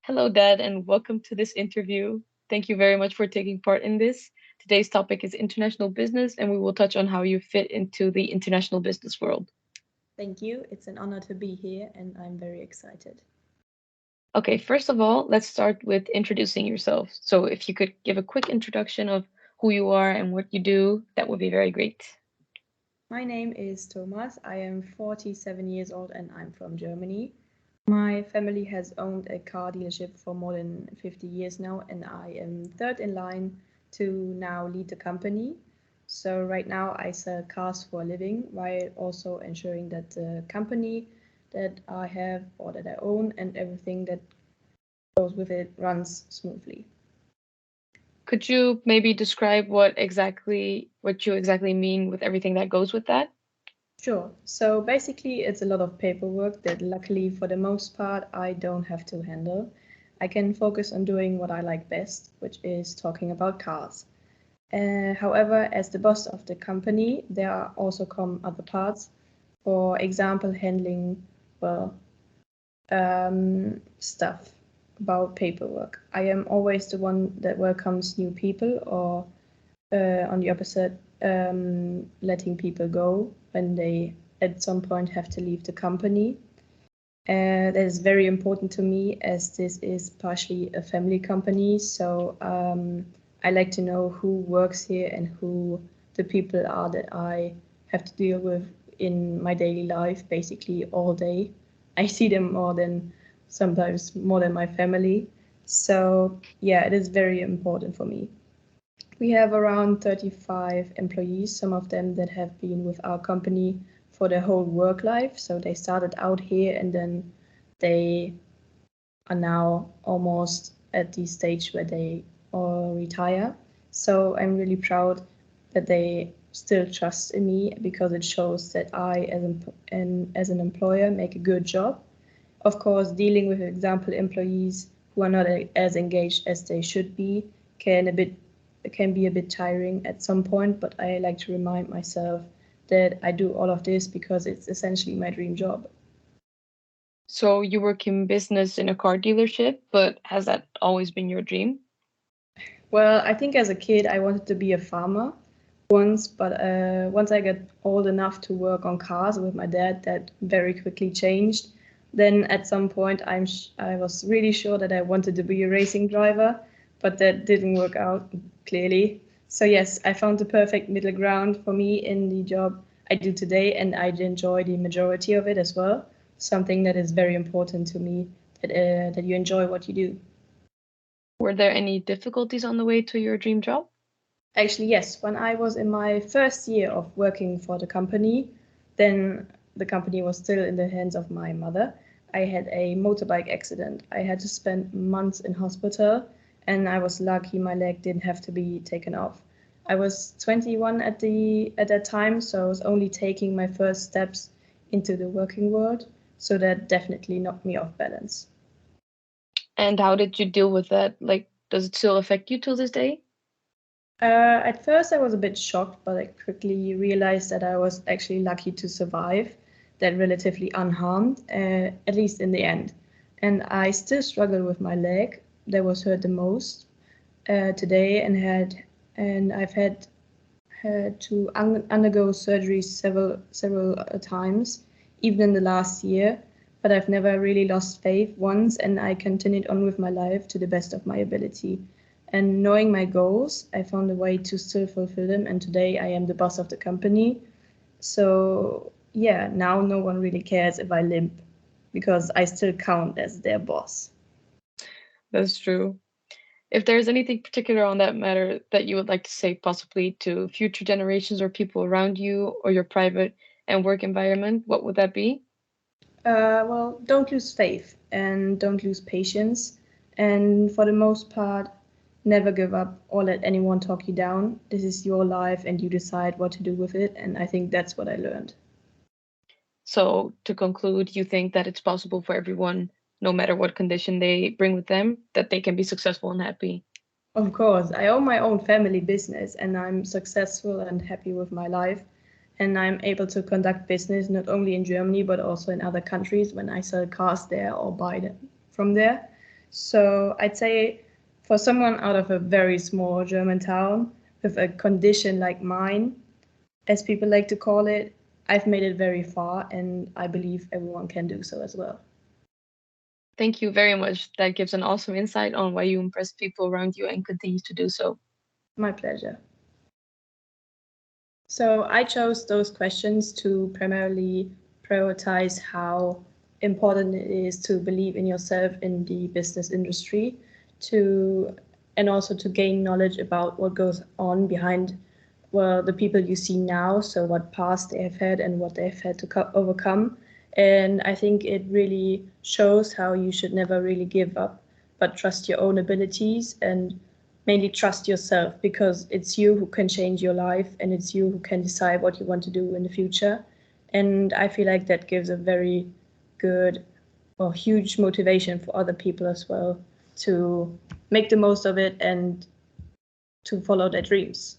Hello, Dad, and welcome to this interview. Thank you very much for taking part in this. Today's topic is international business, and we will touch on how you fit into the international business world. Thank you. It's an honor to be here, and I'm very excited. Okay, first of all, let's start with introducing yourself. So, if you could give a quick introduction of who you are and what you do, that would be very great. My name is Thomas. I am 47 years old and I'm from Germany. My family has owned a car dealership for more than 50 years now, and I am third in line to now lead the company. So, right now, I sell cars for a living while also ensuring that the company that I have or that I own and everything that goes with it runs smoothly. Could you maybe describe what you exactly mean with everything that goes with that? Sure. So basically, it's a lot of paperwork that luckily, for the most part, I don't have to handle. I can focus on doing what I like best, which is talking about cars. However, as the boss of the company, there are also come other parts. For example, handling, well, stuff about paperwork. I am always the one that welcomes new people or on the opposite, letting people go when they at some point have to leave the company. That is very important to me as this is partially a family company. So I like to know who works here and who the people are that I have to deal with in my daily life, basically all day. I see them more than sometimes more than my family. So yeah, it is very important for me. We have around 35 employees, some of them that have been with our company for their whole work life. So they started out here and then they are now almost at the stage where they all retire. So I'm really proud that they still trust in me because it shows that I, as an employer, make a good job. Of course, dealing with, for example, employees who are not as engaged as they should be can a bit can be a bit tiring at some point, but I like to remind myself that I do all of this because it's essentially my dream job. So, you work in business in a car dealership, but has that always been your dream? Well, I think as a kid I wanted to be a farmer once, but once I got old enough to work on cars with my dad, that very quickly changed. Then at some point I was really sure that I wanted to be a racing driver, but that didn't work out clearly. So yes, I found the perfect middle ground for me in the job I do today, and I enjoy the majority of it as well. Something that is very important to me that you enjoy what you do. Were there any difficulties on the way to your dream job? Actually, yes. When I was in my first year of working for the company, then the company was still in the hands of my mother. I had a motorbike accident. I had to spend months in hospital, and I was lucky my leg didn't have to be taken off. I was 21 at that time, so I was only taking my first steps into the working world, so that definitely knocked me off balance. And how did you deal with that? Like, does it still affect you till this day? At first, I was a bit shocked, but I quickly realized that I was actually lucky to survive that relatively unharmed, at least in the end. And I still struggle with my leg that was hurt the most today, and I've had to undergo surgery several times, even in the last year. But I've never really lost faith once, and I continued on with my life to the best of my ability. And knowing my goals, I found a way to still fulfill them. And today I am the boss of the company. So yeah, now no one really cares if I limp because I still count as their boss. That's true. If there's anything particular on that matter that you would like to say possibly to future generations or people around you or your private and work environment, what would that be? Well, don't lose faith and don't lose patience. And for the most part, never give up or let anyone talk you down. This is your life and you decide what to do with it. And I think that's what I learned. So, to conclude, you think that it's possible for everyone, no matter what condition they bring with them, that they can be successful and happy. Of course, I own my own family business and I'm successful and happy with my life. And I'm able to conduct business not only in Germany but also in other countries when I sell cars there or buy them from there. So I'd say for someone out of a very small German town with a condition like mine, as people like to call it, I've made it very far, and I believe everyone can do so as well. Thank you very much. That gives an awesome insight on why you impress people around you and continue to do so. My pleasure. So I chose those questions to primarily prioritize how important it is to believe in yourself in the business industry, and also to gain knowledge about what goes on behind, well, the people you see now, so what past they have had and what they've had to overcome. And I think it really shows how you should never really give up, but trust your own abilities and mainly trust yourself, because it's you who can change your life and it's you who can decide what you want to do in the future. And I feel like that gives a very good or huge motivation for other people as well to make the most of it and to follow their dreams.